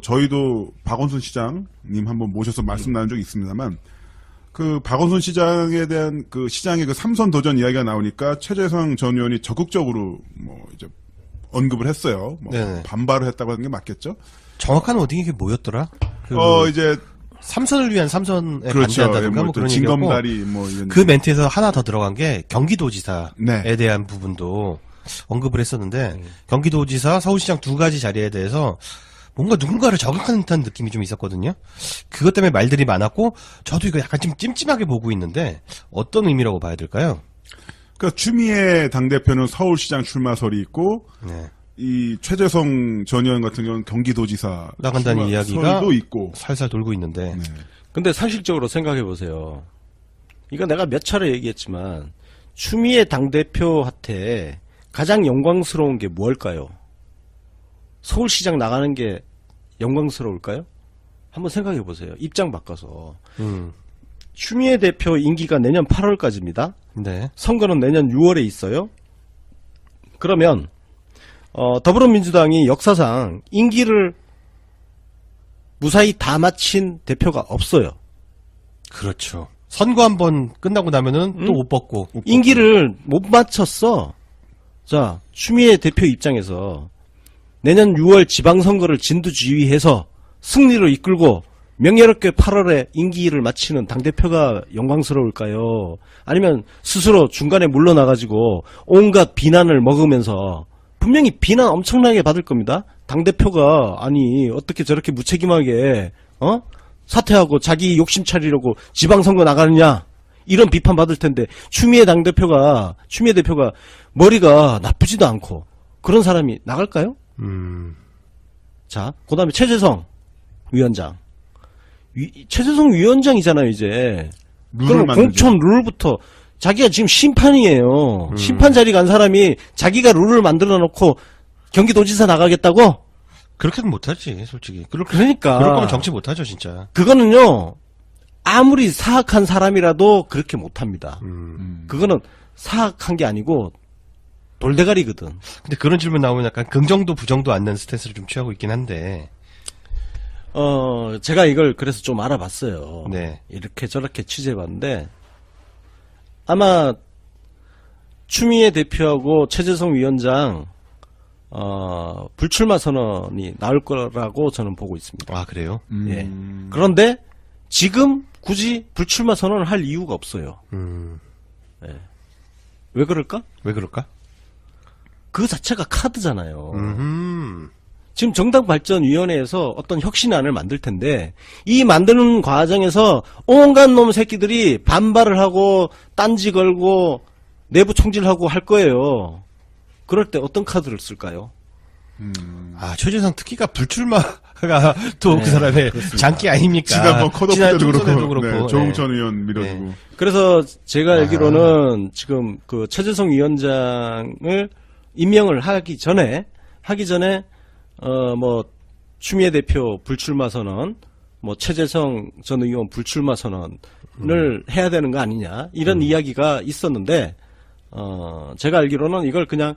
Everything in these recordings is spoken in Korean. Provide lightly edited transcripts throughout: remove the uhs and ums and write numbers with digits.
저희도 박원순 시장님 한번 모셔서 말씀 나눈 적이 있습니다만, 그 박원순 시장에 대한 그 시장의 그 삼선 도전 이야기가 나오니까 최재성 전 의원이 적극적으로 뭐 이제 언급을 했어요. 뭐 반발을 했다고 하는 게 맞겠죠? 정확한 워딩이 이게 뭐였더라? 이제 삼선을 위한 삼선에 그렇죠. 반대한다든가 뭐 그런 얘기였고, 진검다리 뭐 이런 그 멘트에서 하나 더 들어간 게 경기도지사에 네. 대한 부분도 언급을 했었는데 경기도지사, 서울시장 두 가지 자리에 대해서 뭔가 누군가를 저격하는 듯한 느낌이 좀 있었거든요. 그것 때문에 말들이 많았고 저도 이거 약간 좀 찜찜하게 보고 있는데 어떤 의미라고 봐야 될까요? 그러니까 추미애 당대표는 서울시장 출마설이 있고 이 최재성 전 의원 같은 경우는 경기도지사 나간다는 이야기가 도 있고 살살 돌고 있는데 근데 상식적으로 생각해 보세요. 이거 내가 몇 차례 얘기했지만 추미애 당대표한테 가장 영광스러운 게 뭘까요? 서울시장 나가는 게 영광스러울까요? 한번 생각해 보세요. 입장 바꿔서. 추미애 대표 임기가 내년 8월까지입니다. 네. 선거는 내년 6월에 있어요. 그러면 더불어민주당이 역사상 임기를 무사히 다 마친 대표가 없어요. 그렇죠. 선거 한번 끝나고 나면은 또 옷 벗고. 임기를 못 마쳤어. 자, 추미애 대표 입장에서 내년 6월 지방선거를 진두지휘해서 승리로 이끌고 명예롭게 8월에 임기를 마치는 당대표가 영광스러울까요? 아니면 스스로 중간에 물러나가지고 온갖 비난을 먹으면서 분명히 비난 엄청나게 받을 겁니다. 당대표가 아니 어떻게 저렇게 무책임하게 사퇴하고 자기 욕심 차리려고 지방선거 나가느냐 이런 비판 받을 텐데 추미애 대표가 머리가 나쁘지도 않고 그런 사람이 나갈까요? 자, 그 다음에 최재성 위원장. 최재성 위원장이잖아요, 이제. 그럼 공천 룰부터 자기가 지금 심판이에요. 심판 자리 간 사람이 자기가 룰을 만들어 놓고 경기도지사 나가겠다고? 그렇게는 못하지, 솔직히. 그러니까. 그럴 거면 정치 못하죠, 진짜. 그거는요, 아무리 사악한 사람이라도 그렇게 못합니다. 그거는 사악한 게 아니고 돌대가리거든. 근데 그런 질문 나오면 약간 긍정도 부정도 않는 스탠스를 좀 취하고 있긴 한데. 제가 이걸 그래서 좀 알아봤어요. 네. 이렇게 저렇게 취재해봤는데, 아마, 추미애 대표하고 최재성 위원장, 불출마 선언이 나올 거라고 저는 보고 있습니다. 아, 그래요? 예. 그런데, 지금 굳이 불출마 선언을 할 이유가 없어요. 예. 왜 그럴까? 왜 그럴까? 그 자체가 카드잖아요. 지금 정당발전위원회에서 어떤 혁신안을 만들 텐데 이 만드는 과정에서 온갖 놈 새끼들이 반발을 하고 딴지 걸고 내부 총질하고 할 거예요. 그럴 때 어떤 카드를 쓸까요? 아, 최재성 특기가 불출마가 또 그 사람의 그렇습니다. 장기 아닙니까? 지난번 컷오프 때도 총선에도 그렇고, 조홍천 의원 밀어주고. 네. 그래서 제가 알기로는 지금 그 최재성 위원장을 임명을 하기 전에 뭐 추미애 대표 불출마 선언, 뭐 최재성 전 의원 불출마 선언을 해야 되는 거 아니냐 이런 이야기가 있었는데 제가 알기로는 이걸 그냥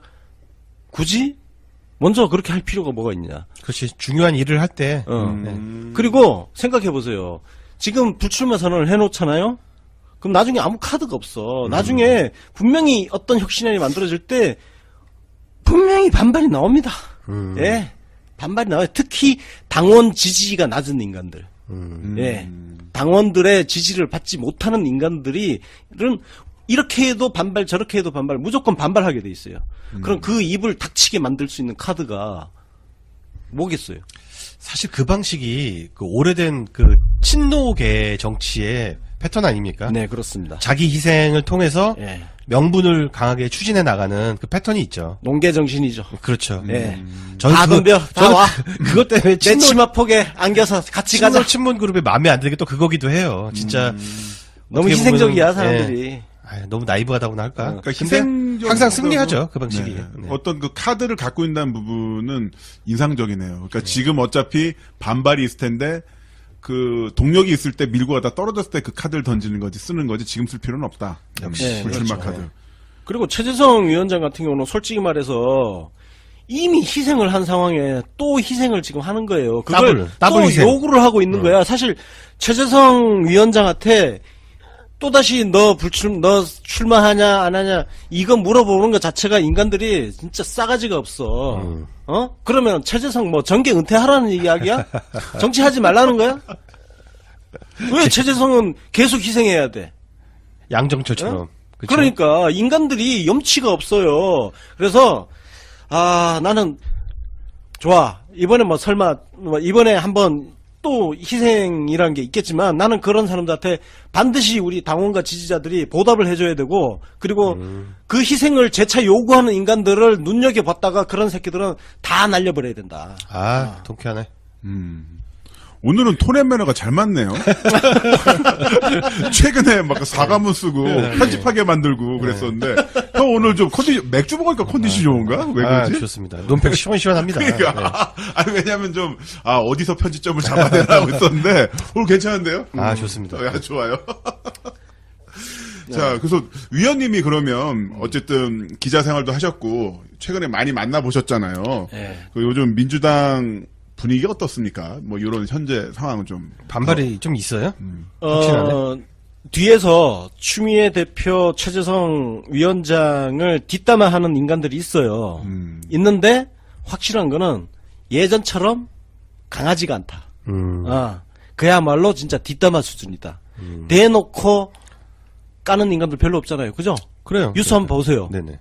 굳이 먼저 그렇게 할 필요가 뭐가 있냐. 그렇지. 중요한 일을 할 때. 그리고 생각해 보세요. 지금 불출마 선언을 해놓잖아요. 그럼 나중에 아무 카드가 없어. 나중에 분명히 어떤 혁신안이 만들어질 때 분명히 반발이 나옵니다. 예. 반발이 나와요. 특히 당원 지지가 낮은 인간들. 예. 당원들의 지지를 받지 못하는 인간들은 이렇게 해도 반발, 저렇게 해도 반발, 무조건 반발하게 돼 있어요. 그럼 그 입을 닥치게 만들 수 있는 카드가 뭐겠어요? 사실 그 방식이 그 오래된 그 친노계 정치의 패턴 아닙니까? 네, 그렇습니다. 자기 희생을 통해서 예. 명분을 강하게 추진해 나가는 그 패턴이 있죠. 농계 정신이죠. 그렇죠. 예. 저는 다 덤벼, 다 와. 그것 때문에 내 치마폭에 안겨서 같이 가자. 친문 그룹에 마음에 안 드는 게 또 그거기도 해요. 진짜 너무 어떻게 희생적이야, 보면은, 사람들이. 예. 너무 나이브하다고나 할까? 그러니까 근데 희생적 항상 승리하죠, 그 방식이. 네. 네. 어떤 그 카드를 갖고 있다는 부분은 인상적이네요. 그러니까 지금 어차피 반발이 있을 텐데 그 동력이 있을 때 밀고 가다 떨어졌을 때 그 카드를 던지는 거지 쓰는 거지 지금 쓸 필요는 없다. 네, 불출마 그렇죠. 카드. 그리고 최재성 위원장 같은 경우는 솔직히 말해서 이미 희생을 한 상황에 또 희생을 지금 하는 거예요. 그걸 더블 또 희생. 요구를 하고 있는 거야. 사실 최재성 위원장한테 또다시 너 출마하냐 안 하냐 이거 물어보는 것 자체가 인간들이 진짜 싸가지가 없어. 그러면 최재성 뭐 정계 은퇴하라는 이야기야? 정치하지 말라는 거야? 왜 최재성은 계속 희생해야 돼? 양정철처럼. 그쵸? 그러니까 인간들이 염치가 없어요. 그래서 나는 좋아. 이번에 뭐 설마 이번에 한번 또 희생이라는 게 있겠지만 나는 그런 사람들한테 반드시 우리 당원과 지지자들이 보답을 해줘야 되고 그리고 그 희생을 재차 요구하는 인간들을 눈여겨봤다가 그런 새끼들은 다 날려버려야 된다. 통쾌하네. 오늘은 톤앤 매너가 잘 맞네요. 최근에 막 사과문 쓰고 편집하게 만들고 그랬었는데 형 오늘 좀 맥주 먹으니까 컨디션 좋은가? 왜 그러지? 좋습니다. 논팩 시원시원합니다. 그러니까 왜냐면 좀 어디서 편집점을 잡아야 되나 하고 있었는데 오늘 괜찮은데요? 좋습니다. 좋아요. 자, 그래서 위원님이 그러면 어쨌든 기자 생활도 하셨고 최근에 많이 만나보셨잖아요. 네. 요즘 민주당 분위기 어떻습니까? 뭐 이런 현재 상황은 좀 반발이 좀 있어요? 확실하네. 뒤에서 추미애 대표 최재성 위원장을 뒷담화하는 인간들이 있어요. 있는데 확실한 거는 예전처럼 강하지가 않다. 그야말로 진짜 뒷담화 수준이다. 대놓고 까는 인간들 별로 없잖아요. 그죠? 그래요. 뉴스 한번 보세요. 네네.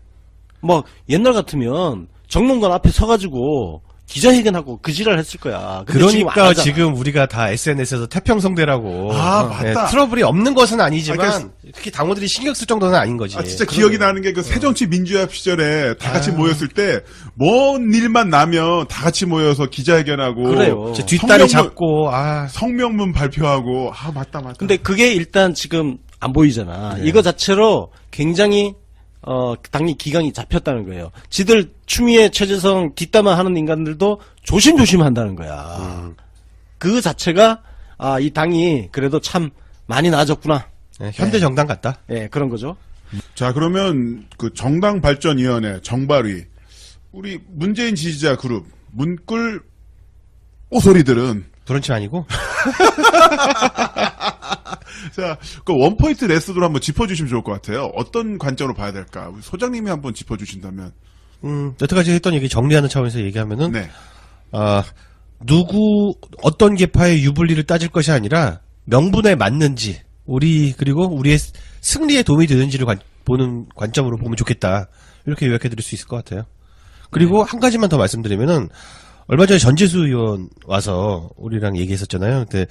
뭐 옛날 같으면 정론관 앞에 서가지고 기자회견하고 그 지랄 했을 거야. 근데 그러니까 지금 지금 우리가 다 SNS에서 태평성대라고. 맞다. 트러블이 없는 것은 아니지만 그러니까 특히 당원들이 신경 쓸 정도는 아닌 거지. 진짜 기억이 나는 게 그 새정치민주협 시절에 다 같이 모였을 때 뭔 일만 나면 다 같이 모여서 기자회견하고 그래요. 제 뒷다리 잡고 성명문 발표하고 맞다. 근데 그게 일단 지금 안 보이잖아. 이거 자체로 굉장히 당리 기강이 잡혔다는 거예요. 지들 추미애 최재성 뒷담화 하는 인간들도 조심조심 한다는 거야. 그 자체가 이 당이 그래도 참 많이 나아졌구나. 현대 정당 같다. 그런 거죠. 자, 그러면 그 정당발전위원회 정발위 우리 문재인 지지자 그룹 문꿀 오소리들은 브런치 아니고? 자, 그 원포인트 레슨으로 한번 짚어주시면 좋을 것 같아요. 어떤 관점으로 봐야 될까? 우리 소장님이 한번 짚어주신다면. 여태까지 했던 얘기 정리하는 차원에서 얘기하면은, 네. 어떤 계파의 유불리를 따질 것이 아니라, 명분에 맞는지, 그리고 우리의 승리에 도움이 되는지를 보는 관점으로 보면 좋겠다. 이렇게 요약해 드릴 수 있을 것 같아요. 그리고 한 가지만 더 말씀드리면은, 얼마 전에 전재수 의원 와서 우리랑 얘기했었잖아요. 근데,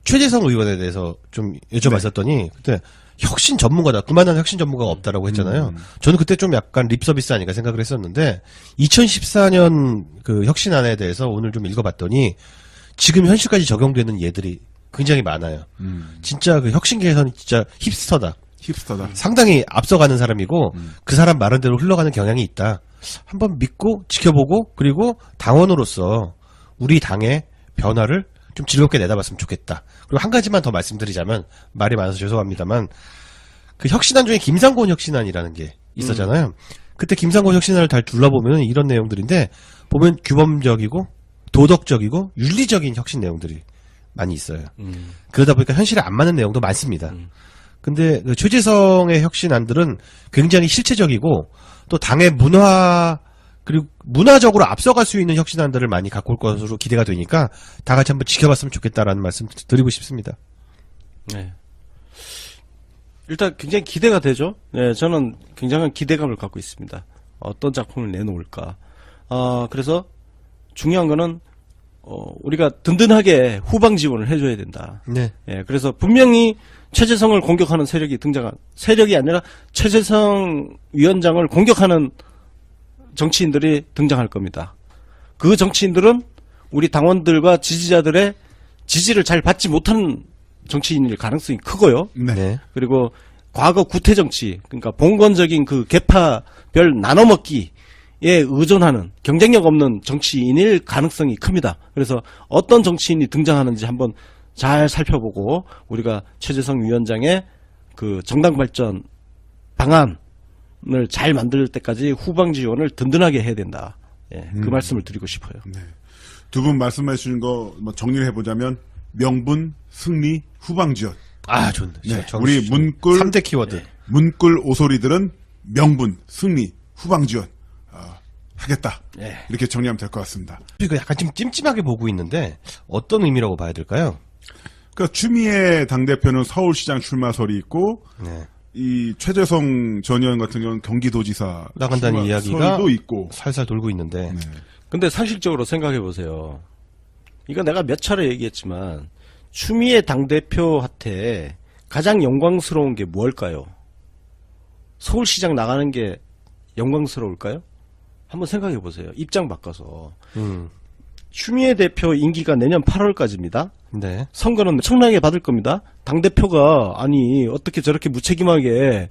최재성 의원에 대해서 좀 여쭤봤었더니, 그때 혁신 전문가다. 그만한 혁신 전문가가 없다라고 했잖아요. 저는 그때 좀 약간 립 서비스 아닌가 생각을 했었는데, 2014년 그 혁신안에 대해서 오늘 좀 읽어봤더니, 지금 현실까지 적용되는 예들이 굉장히 많아요. 진짜 그 혁신계에서는 진짜 힙스터다. 상당히 앞서가는 사람이고, 그 사람 말한 대로 흘러가는 경향이 있다. 한번 믿고 지켜보고, 그리고 당원으로서 우리 당의 변화를 좀 즐겁게 내다봤으면 좋겠다. 그리고 한 가지만 더 말씀드리자면, 말이 많아서 죄송합니다만, 그 혁신안 중에 김상곤 혁신안이라는 게 있었잖아요. 그때 김상곤 혁신안을 잘 둘러보면 이런 내용들인데, 보면 규범적이고, 도덕적이고, 윤리적인 혁신 내용들이 많이 있어요. 그러다 보니까 현실에 안 맞는 내용도 많습니다. 근데 그 최재성의 혁신안들은 굉장히 실체적이고, 또 당의 그리고 문화적으로 앞서갈 수 있는 혁신안들을 많이 갖고 올 것으로 기대가 되니까 다 같이 한번 지켜봤으면 좋겠다라는 말씀 드리고 싶습니다. 네. 일단 굉장히 기대가 되죠. 네, 저는 굉장한 기대감을 갖고 있습니다. 어떤 작품을 내놓을까. 그래서 중요한 거는 우리가 든든하게 후방 지원을 해줘야 된다. 네. 그래서 분명히 최재성을 공격하는 세력이 아니라 최재성 위원장을 공격하는 정치인들이 등장할 겁니다. 그 정치인들은 우리 당원들과 지지자들의 지지를 잘 받지 못하는 정치인일 가능성이 크고요. 네. 그리고 과거 구태 정치, 그러니까 봉건적인 그 계파별 나눠먹기에 의존하는 경쟁력 없는 정치인일 가능성이 큽니다. 그래서 어떤 정치인이 등장하는지 한번 잘 살펴보고 우리가 최재성 위원장의 그 정당 발전 방안 수도권을 잘 만들 때까지 후방 지원을 든든하게 해야 된다. 예, 그 말씀을 드리고 싶어요. 두 분 말씀해 주신 거 뭐 정리를 해보자면 명분, 승리, 후방 지원. 아, 좋네. 네, 우리 문꿀 3대 키워드. 문꿀 오소리들은 명분, 승리, 후방 지원 하겠다. 네. 이렇게 정리하면 될 것 같습니다. 이거 약간 좀 찜찜하게 보고 있는데 어떤 의미라고 봐야 될까요? 그러니까 추미애 당대표는 서울시장 출마설이 있고 네. 이 최재성 전 의원 같은 경우는 경기도지사 나간다는 이야기가 출마설도 있고. 살살 돌고 있는데 네. 근데 사실적으로 생각해 보세요. 이거 내가 몇 차례 얘기했지만 추미애 당대표한테 가장 영광스러운 게 뭘까요? 서울시장 나가는 게 영광스러울까요? 한번 생각해 보세요. 입장 바꿔서. 추미애 대표 임기가 내년 8월까지입니다. 네. 선거는 엄청나게 받을 겁니다. 당대표가 아니 어떻게 저렇게 무책임하게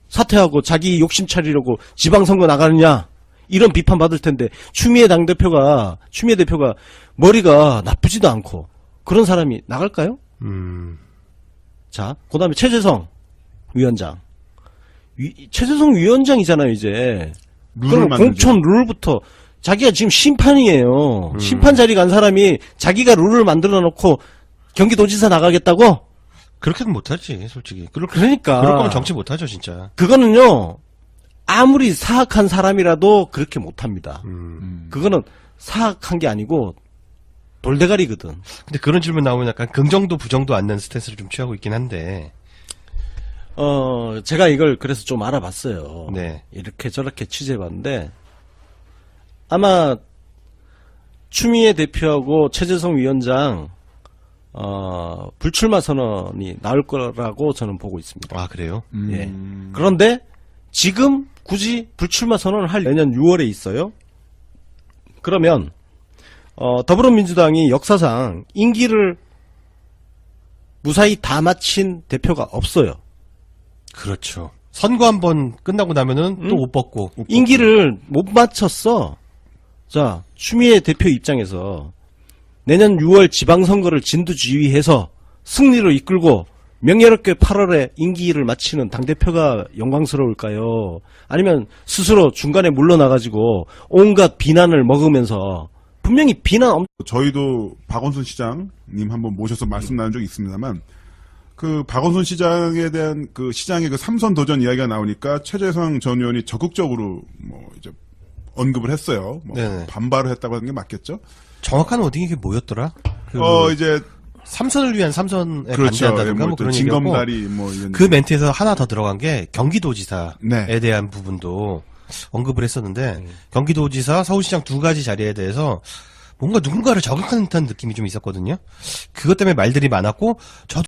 사퇴하고 자기 욕심 차리려고 지방선거 나가느냐 이런 비판 받을 텐데 추미애 대표가 머리가 나쁘지도 않고 그런 사람이 나갈까요? 자, 그다음에 최재성 위원장. 최재성 위원장이잖아요, 이제. 룰을 그럼 만들죠. 공천 룰부터 자기가 지금 심판이에요. 심판 자리 간 사람이 자기가 룰을 만들어 놓고 경기도지사 나가겠다고? 그렇게는 못하지, 솔직히. 그러니까. 그럴 거면 정치 못하죠, 진짜. 그거는요, 아무리 사악한 사람이라도 그렇게 못합니다. 그거는 사악한 게 아니고 돌대가리거든. 근데 그런 질문 나오면 약간 긍정도 부정도 않는 스탠스를 좀 취하고 있긴 한데. 제가 이걸 그래서 좀 알아봤어요. 네. 이렇게 저렇게 취재해봤는데, 아마, 추미애 대표하고 최재성 위원장, 불출마 선언이 나올 거라고 저는 보고 있습니다. 아, 그래요? 예. 그런데, 지금 굳이 불출마 선언을 할 내년 6월에 있어요? 그러면, 더불어민주당이 역사상 임기를 무사히 다 마친 대표가 없어요. 그렇죠. 선거 한번 끝나고 나면은 또 옷 벗고. 임기를 못 마쳤어. 자, 추미애 대표 입장에서 내년 6월 지방선거를 진두지휘해서 승리로 이끌고 명예롭게 8월에 임기를 마치는 당대표가 영광스러울까요? 아니면 스스로 중간에 물러나가지고 온갖 비난을 먹으면서 분명히 저희도 박원순 시장님 한번 모셔서 말씀 나눈 적이 있습니다만 그 박원순 시장에 대한 그 시장의 그 삼선 도전 이야기가 나오니까 최재성 전 의원이 적극적으로 뭐 이제 언급을 했어요. 뭐 네네. 반발을 했다고 하는 게 맞겠죠? 정확한 워딩이 이게 뭐였더라? 이제 삼선을 위한 삼선에 그렇죠. 반대한다든가 뭐 그런 얘기였고 진검다리 뭐 이런 그 멘트에서 하나 더 들어간 게 경기도지사에 네. 대한 부분도 언급을 했었는데 경기도지사, 서울시장 두 가지 자리에 대해서 뭔가 누군가를 저격하는 듯한 느낌이 좀 있었거든요. 그것 때문에 말들이 많았고 저도